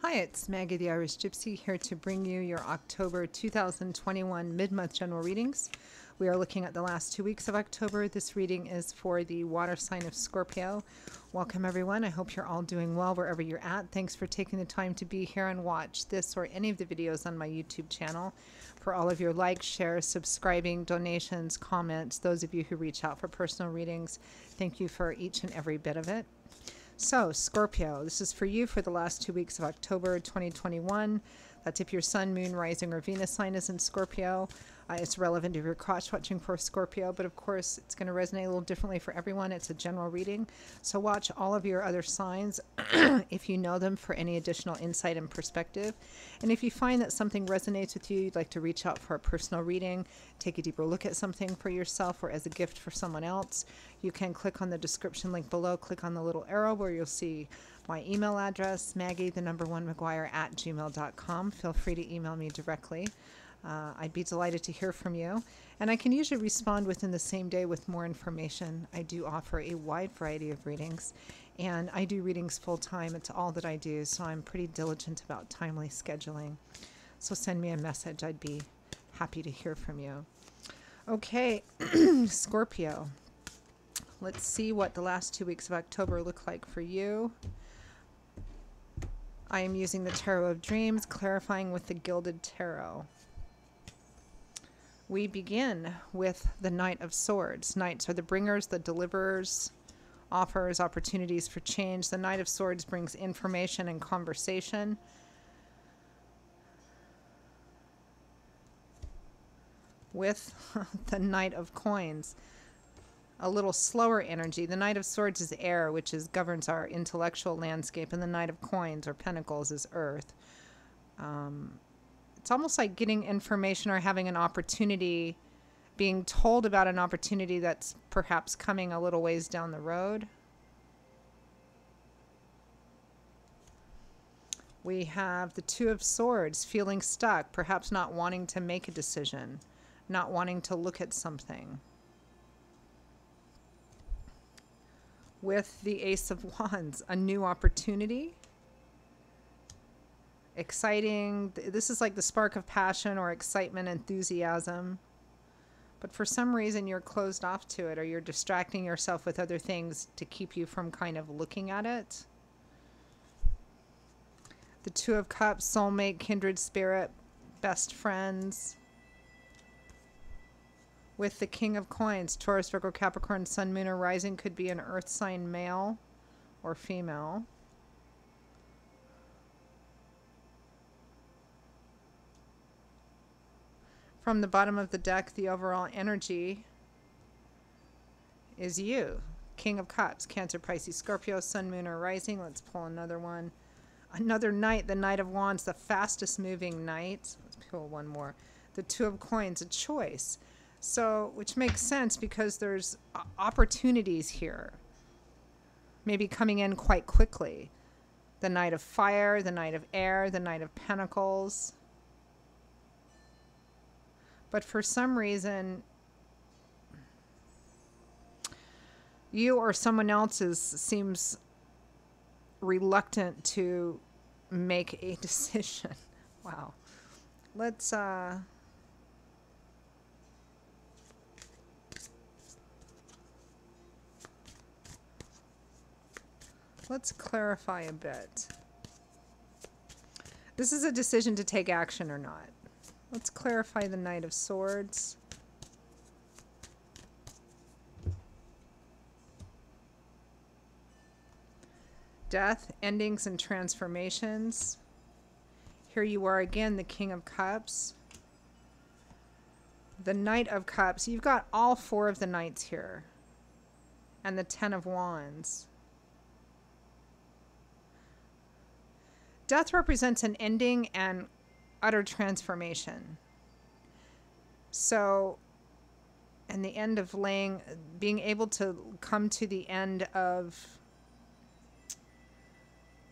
Hi, it's Maggie the Irish Gypsy here to bring you your October 2021 mid-month general readings. We are looking at the last 2 weeks of October. This reading is for the water sign of Scorpio. Welcome everyone. I hope you're all doing well wherever you're at. Thanks for taking the time to be here and watch this or any of the videos on my YouTube channel. For all of your likes, shares, subscribing, donations, comments, those of you who reach out for personal readings, thank you for each and every bit of it. So, Scorpio, this is for you for the last 2 weeks of October 2021. That's if your sun, moon, rising, or Venus sign is in Scorpio. It's relevant if you're crotch watching for Scorpio, but of course it's going to resonate a little differently for everyone. It's a general reading. So watch all of your other signs if you know them for any additional insight and perspective. And if you find that something resonates with you, you'd like to reach out for a personal reading, take a deeper look at something for yourself or as a gift for someone else, you can click on the description link below, click on the little arrow where you'll see my email address, Maggie1McGuire@gmail.com. Feel free to email me directly. I'd be delighted to hear from you. And I can usually respond within the same day with more information. I do offer a wide variety of readings, and I do readings full time. It's all that I do, so I'm pretty diligent about timely scheduling. So send me a message. I'd be happy to hear from you. Okay, Scorpio. Let's see what the last 2 weeks of October look like for you. I am using the Tarot of Dreams, clarifying with the Gilded Tarot. We begin with the Knight of Swords. Knights are the bringers, the deliverers, offers, opportunities for change. The Knight of Swords brings information and conversation. With the Knight of Coins, a little slower energy. The Knight of Swords is air, which governs our intellectual landscape, and the Knight of Coins or Pentacles is earth. It's almost like getting information or having an opportunity, being told about an opportunity that's perhaps coming a little ways down the road. We have the Two of Swords, feeling stuck, perhaps not wanting to make a decision, not wanting to look at something. With the Ace of Wands, a new opportunity. Exciting. This is like the spark of passion or excitement, enthusiasm. But for some reason you're closed off to it, or you're distracting yourself with other things to keep you from kind of looking at it. The Two of Cups, soulmate, kindred spirit, best friends. With the King of Coins, Taurus, Virgo, Capricorn, Sun, Moon, or Rising, could be an earth sign male or female. From the bottom of the deck, the overall energy is you. King of Cups, Cancer, Pisces, Scorpio, Sun, Moon, or Rising. Let's pull another one. Another Knight, the Knight of Wands, the fastest moving Knight. Let's pull one more. The Two of Coins, a choice. So, which makes sense because there's opportunities here. Maybe coming in quite quickly. The Knight of Fire, the Knight of Air, the Knight of Pentacles. But for some reason, you or someone else seems reluctant to make a decision. Wow. Let's clarify a bit. This is a decision to take action or not. Let's clarify the Knight of Swords. Death, endings, and transformations. Here you are again, the King of Cups. The Knight of Cups. You've got all four of the Knights here. And the Ten of Wands. Death represents an ending and utter transformation. So, and the end of being able to come to the end of,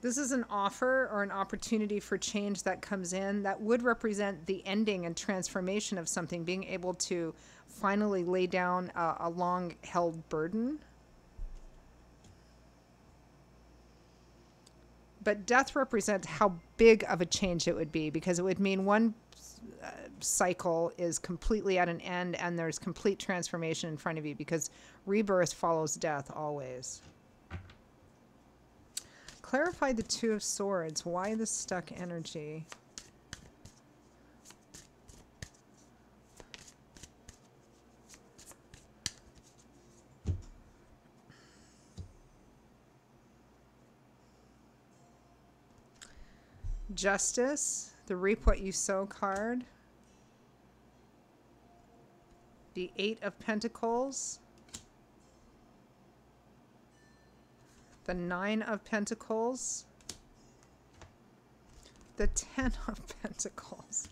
this is an offer or an opportunity for change that comes in that would represent the ending and transformation of something, being able to finally lay down a long held burden. but death represents how big of a change it would be, because it would mean one cycle is completely at an end and there's complete transformation in front of you, because rebirth follows death always. Clarify the Two of Swords. Why the stuck energy? Justice, the Reap What You Sow card. The Eight of Pentacles. The Nine of Pentacles. The Ten of Pentacles.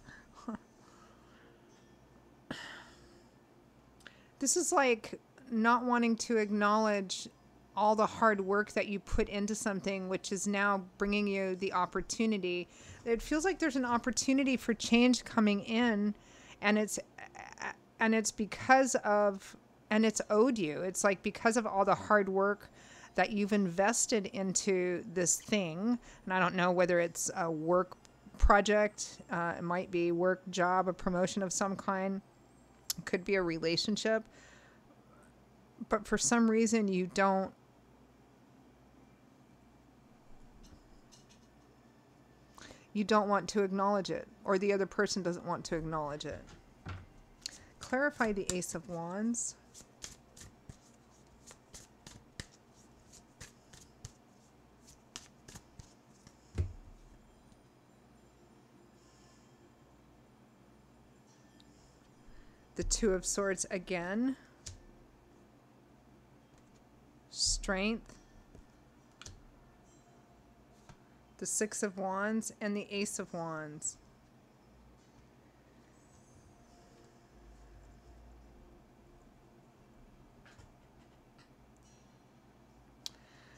This is like not wanting to acknowledge all the hard work that you put into something, which is now bringing you the opportunity. It feels like there's an opportunity for change coming in, and it's because of, and it's owed you. It's like because of all the hard work that you've invested into this thing. And I don't know whether it's a work project, it might be work, job, a promotion of some kind. It could be a relationship. But for some reason you don't want to acknowledge it, or the other person doesn't want to acknowledge it. Clarify the Ace of Wands. The Two of Swords again. Strength. The Six of Wands and the Ace of Wands.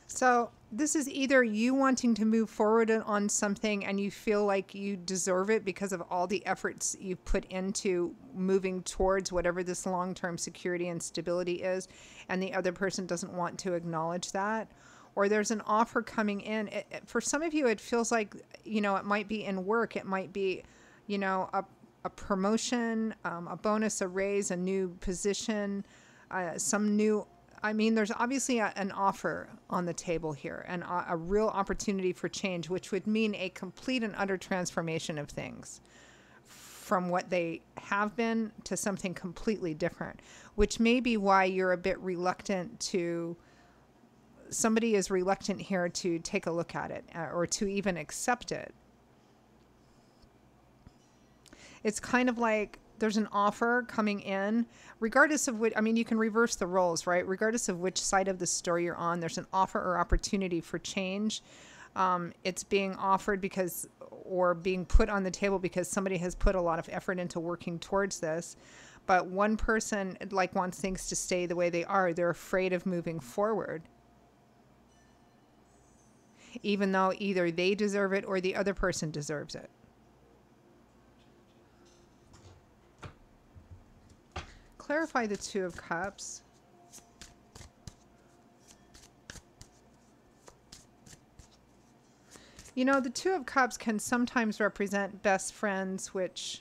So this is either you wanting to move forward on something and you feel like you deserve it because of all the efforts you've put into moving towards whatever this long-term security and stability is, and the other person doesn't want to acknowledge that. Or there's an offer coming in. For some of you, it feels like, you know, it might be in work. It might be, you know, a promotion, a bonus, a raise, a new position, some new, I mean, there's obviously an offer on the table here, and a real opportunity for change, which would mean a complete and utter transformation of things from what they have been to something completely different, which may be why you're a bit reluctant to, somebody is reluctant here to take a look at it or to even accept it. It's kind of like there's an offer coming in, regardless of which, I mean, you can reverse the roles, right? Regardless of which side of the story you're on, there's an offer or opportunity for change. It's being offered because, or being put on the table because somebody has put a lot of effort into working towards this. But one person like wants things to stay the way they are. They're afraid of moving forward, even though either they deserve it or the other person deserves it. Clarify the Two of Cups. You know, the Two of Cups can sometimes represent best friends, which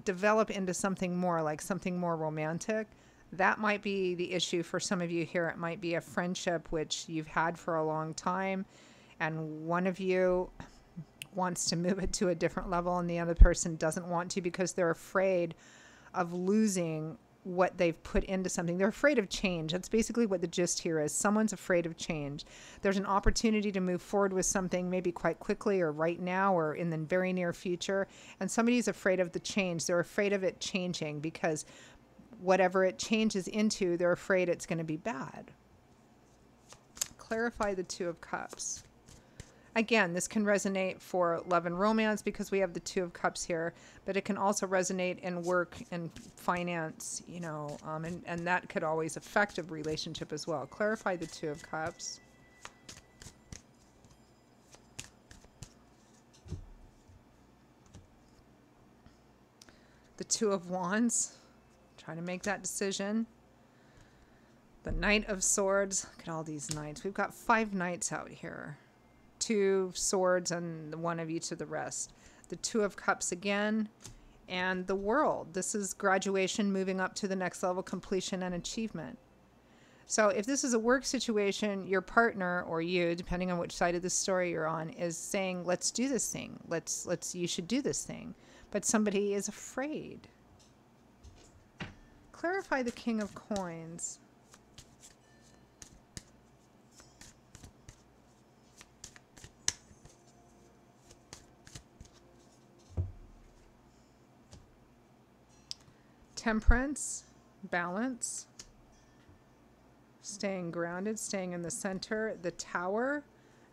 develop into something more, like something more romantic. That might be the issue for some of you here. It might be a friendship which you've had for a long time, and one of you wants to move it to a different level and the other person doesn't want to because they're afraid of losing what they've put into something. They're afraid of change. That's basically what the gist here is. Someone's afraid of change. There's an opportunity to move forward with something maybe quite quickly or right now or in the very near future, and somebody's afraid of the change. They're afraid of it changing because whatever it changes into, they're afraid it's going to be bad. Clarify the Two of Cups. Again, this can resonate for love and romance because we have the Two of Cups here, but it can also resonate in work and finance, you know, and that could always affect a relationship as well. Clarify the Two of Cups. The Two of Wands, trying to make that decision. The Knight of Swords. Look at all these knights. We've got 5 knights out here. 2 swords and 1 of each of the rest. The Two of Cups again. And the World. This is graduation, moving up to the next level, completion and achievement. So if this is a work situation, your partner or you, depending on which side of the story you're on, is saying, let's do this thing. You should do this thing. But somebody is afraid. Clarify the King of Coins. Temperance, balance, staying grounded, staying in the center. The Tower,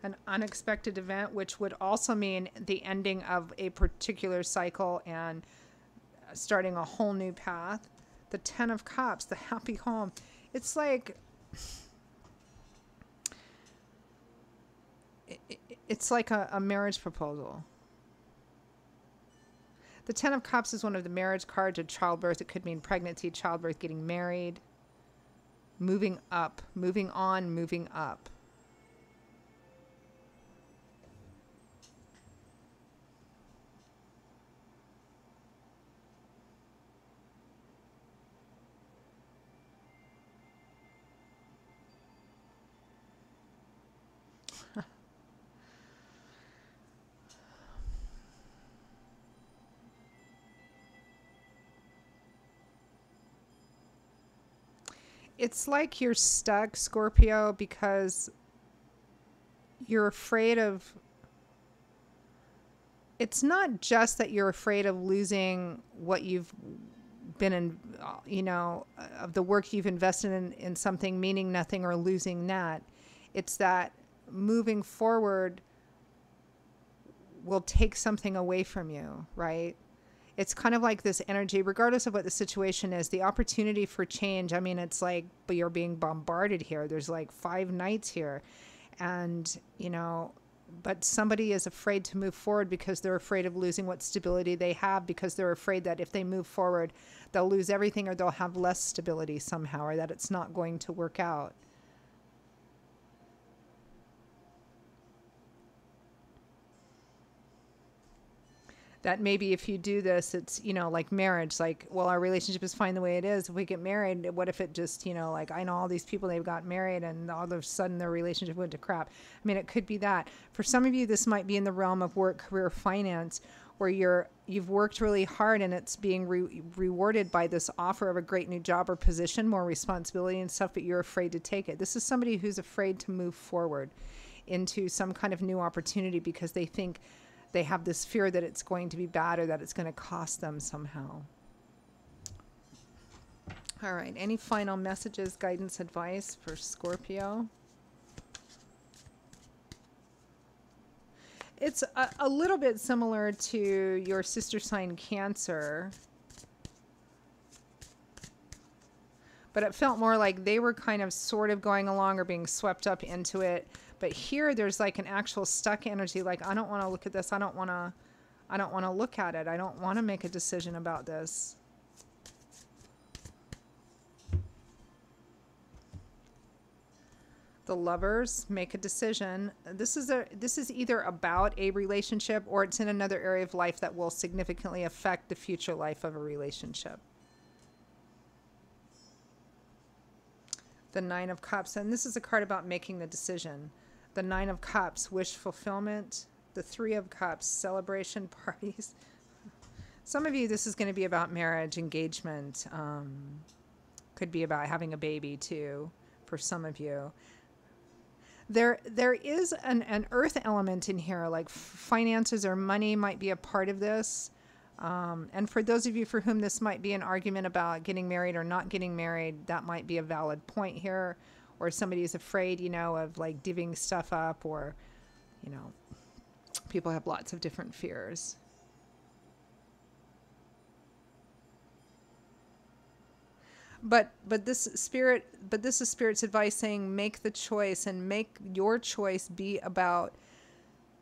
an unexpected event, which would also mean the ending of a particular cycle and starting a whole new path. The Ten of Cups, the happy home. It's like, it's like a marriage proposal. The Ten of Cups is one of the marriage cards of childbirth. It could mean pregnancy, childbirth, getting married, moving up, moving on, moving up. It's like you're stuck, Scorpio, because you're afraid of... It's not just that you're afraid of losing what you've been in, of the work you've invested in something meaning nothing or losing that. It's that moving forward will take something away from you, right? It's kind of like this energy, regardless of what the situation is, the opportunity for change. I mean, it's like, but you're being bombarded here. There's like 5 knights here. And, but somebody is afraid to move forward because they're afraid of losing what stability they have, because they're afraid that if they move forward, they'll lose everything, or they'll have less stability somehow, or that it's not going to work out. That maybe if you do this, it's, like marriage, like, well, our relationship is fine the way it is. If we get married, what if it just, like, I know all these people, they've got married and all of a sudden their relationship went to crap. I mean, it could be that. For some of you, this might be in the realm of work, career, finance, where you've worked really hard and it's being rewarded by this offer of a great new job or position, more responsibility and stuff, but you're afraid to take it. This is somebody who's afraid to move forward into some kind of new opportunity because they think they have this fear that it's going to be bad or that it's going to cost them somehow. All right. Any final messages, guidance, advice for Scorpio? It's a little bit similar to your sister sign Cancer, but it felt more like they were kind of sort of going along or being swept up into it. But here there's like an actual stuck energy. Like, I don't want to look at this. I don't want to look at it. I don't want to make a decision about this. The Lovers, make a decision. This is either about a relationship or it's in another area of life that will significantly affect the future life of a relationship. The Nine of Cups, and this is a card about making the decision. The Nine of Cups, wish fulfillment. The Three of Cups, celebration parties. Some of you, this is going to be about marriage, engagement. Could be about having a baby too, for some of you. There is an earth element in here, like finances or money might be a part of this. And for those of you for whom this might be an argument about getting married or not getting married, that might be a valid point here. Or somebody is afraid, of like divvying stuff up, or, people have lots of different fears. But this is Spirit's advice saying, make the choice and make your choice be about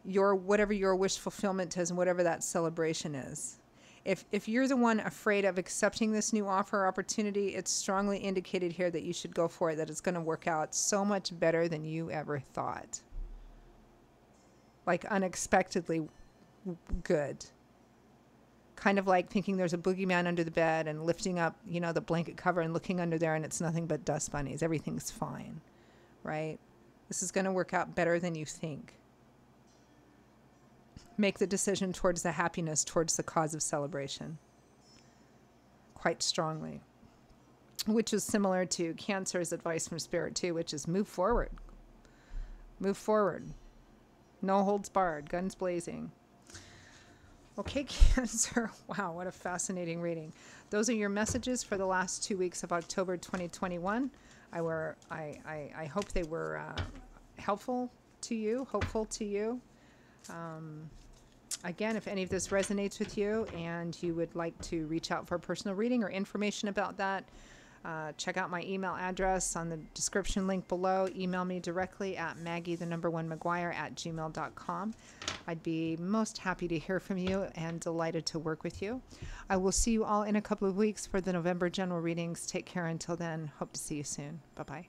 whatever your wish fulfillment is and whatever that celebration is. If you're the one afraid of accepting this new offer or opportunity, it's strongly indicated here that you should go for it, that it's going to work out so much better than you ever thought. Like unexpectedly good. Kind of like thinking there's a boogeyman under the bed and lifting up, you know, the blanket cover and looking under there and it's nothing but dust bunnies. Everything's fine, right? This is going to work out better than you think. Make the decision towards the happiness, towards the cause of celebration. Quite strongly. Which is similar to Cancer's advice from Spirit too, which is move forward. Move forward. No holds barred. Guns blazing. Okay, Cancer. Wow, what a fascinating reading. Those are your messages for the last 2 weeks of October 2021. I hope they were helpful to you, hopeful to you. Again, if any of this resonates with you and you would like to reach out for a personal reading or information about that, check out my email address on the description link below. Email me directly at maggie1maguire@gmail.com. I'd be most happy to hear from you and delighted to work with you. I will see you all in a couple of weeks for the November general readings. Take care until then. Hope to see you soon. Bye-bye.